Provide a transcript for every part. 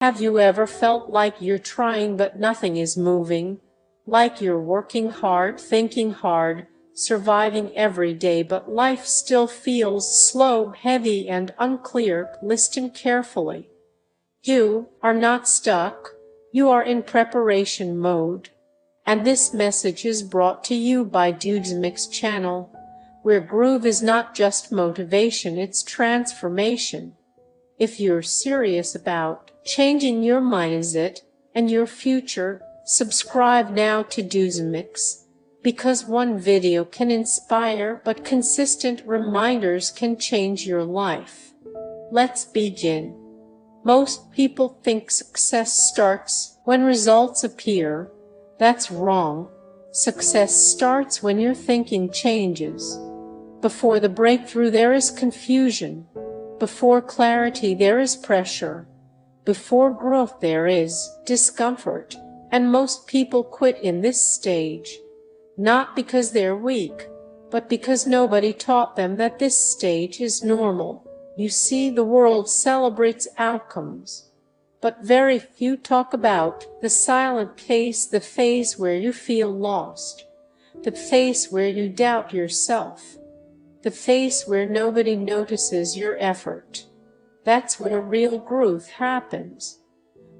Have you ever felt like you're trying but nothing is moving? Like you're working hard, thinking hard, surviving every day, but life still feels slow, heavy, and unclear? Listen carefully. You are not stuck. You are in preparation mode. And this message is brought to you by DudzMix channel, where groove is not just motivation, it's transformation. If you're serious about changing your mindset and your future, subscribe now to DudzMix, because one video can inspire, but consistent reminders can change your life. Let's begin. Most people think success starts when results appear. That's wrong. Success starts when your thinking changes. Before the breakthrough, there is confusion. Before clarity, there is pressure. Before growth, there is discomfort. And most people quit in this stage, not because they're weak, but because nobody taught them that this stage is normal. You see, the world celebrates outcomes, but very few talk about the silent phase, the phase where you feel lost, the phase where you doubt yourself, the phase where nobody notices your effort. That's where real growth happens.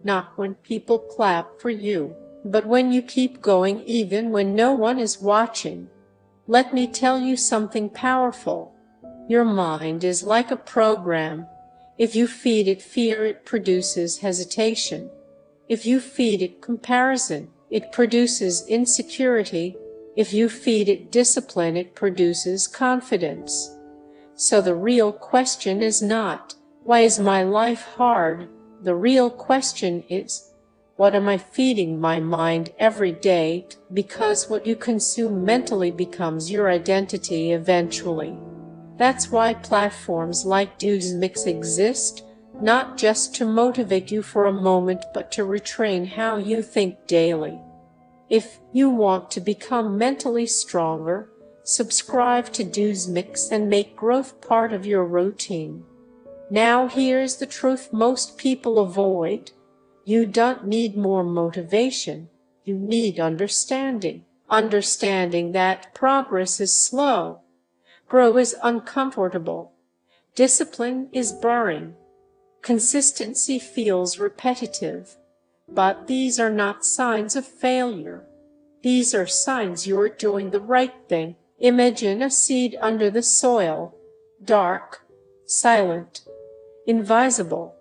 Not when people clap for you, but when you keep going even when no one is watching. Let me tell you something powerful. Your mind is like a program. If you feed it fear, it produces hesitation. If you feed it comparison, it produces insecurity. If you feed it discipline, it produces confidence. So the real question is not, why is my life hard? The real question is, what am I feeding my mind every day? Because what you consume mentally becomes your identity eventually. That's why platforms like DudzMix exist, not just to motivate you for a moment, but to retrain how you think daily. If you want to become mentally stronger, subscribe to DudzMix and make growth part of your routine. Now here's the truth most people avoid. You don't need more motivation. You need understanding. Understanding that progress is slow. Grow is uncomfortable. Discipline is boring. Consistency feels repetitive. But these are not signs of failure. These are signs you're doing the right thing. Imagine a seed under the soil, dark, silent, invisible.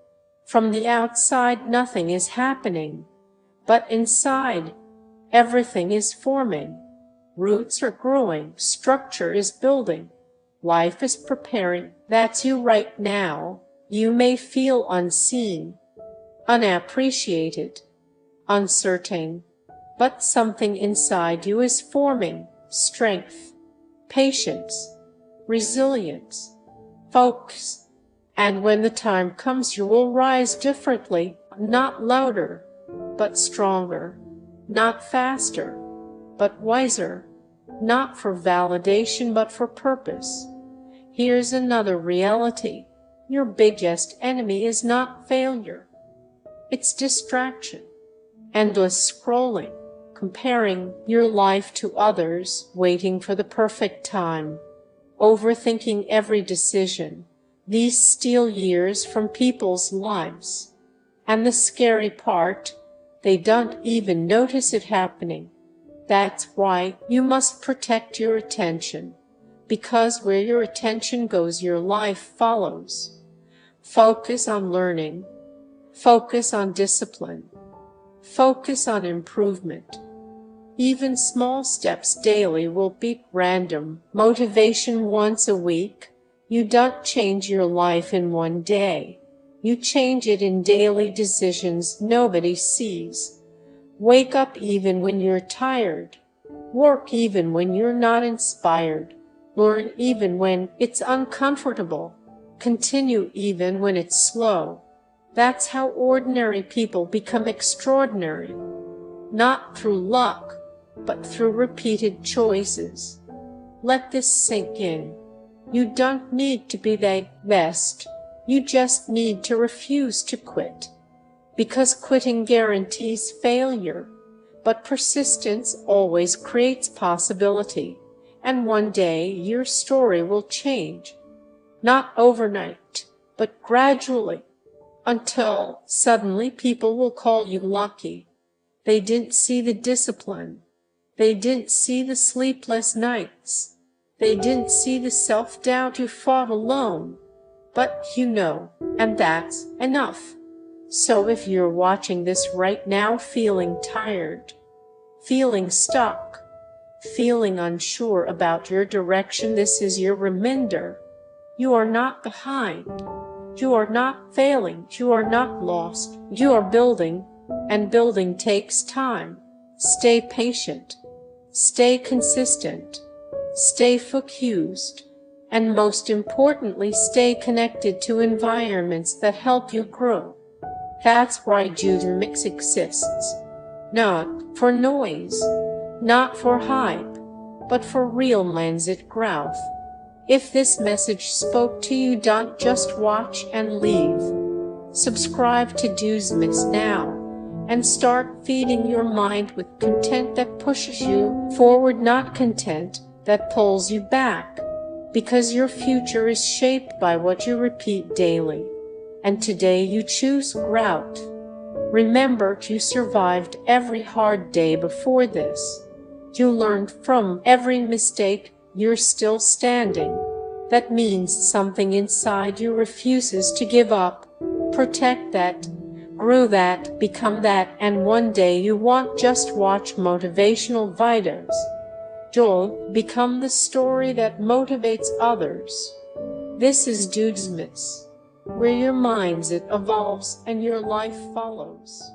From the outside, nothing is happening. But inside, everything is forming. Roots are growing, structure is building. Life is preparing. That's you right now. You may feel unseen, unappreciated, uncertain, but something inside you is forming. Strength, patience, resilience, focus. And when the time comes, you will rise differently, not louder, but stronger, not faster, but wiser, not for validation, but for purpose. Here's another reality. Your biggest enemy is not failure. It's distraction, endless scrolling, comparing your life to others, waiting for the perfect time, overthinking every decision. These steal years from people's lives. And the scary part, they don't even notice it happening. That's why you must protect your attention, because where your attention goes, your life follows. Focus on learning. Focus on discipline. Focus on improvement. Even small steps daily will beat random motivation once a week. You don't change your life in one day. You change it in daily decisions nobody sees. Wake up even when you're tired. Work even when you're not inspired. Learn even when it's uncomfortable. Continue even when it's slow. That's how ordinary people become extraordinary. Not through luck, but through repeated choices. Let this sink in. You don't need to be the best. You just need to refuse to quit. because quitting guarantees failure, but persistence always creates possibility, and one day your story will change. Not overnight, but gradually, until suddenly people will call you lucky. They didn't see the discipline. They didn't see the sleepless nights. They didn't see the self-doubt you fought alone. But you know, and that's enough. So if you're watching this right now feeling tired, feeling stuck, feeling unsure about your direction, this is your reminder. You are not behind. You are not failing. You are not lost. You are building, and building takes time. Stay patient. Stay consistent. Stay focused. And most importantly, stay connected to environments that help you grow. That's why DudzMix exists. Not for noise, not for hype, but for real mindset growth. If this message spoke to you, don't just watch and leave. Subscribe to DudzMix now and start feeding your mind with content that pushes you forward, not content that pulls you back. Because your future is shaped by what you repeat daily. And today you choose growth. Remember, you survived every hard day before this. You learned from every mistake. You're still standing. That means something inside you refuses to give up. Protect that, grow that, become that, and one day you won't just watch motivational videos. You'll become the story that motivates others. This is DudzMix, where your mindset evolves and your life follows.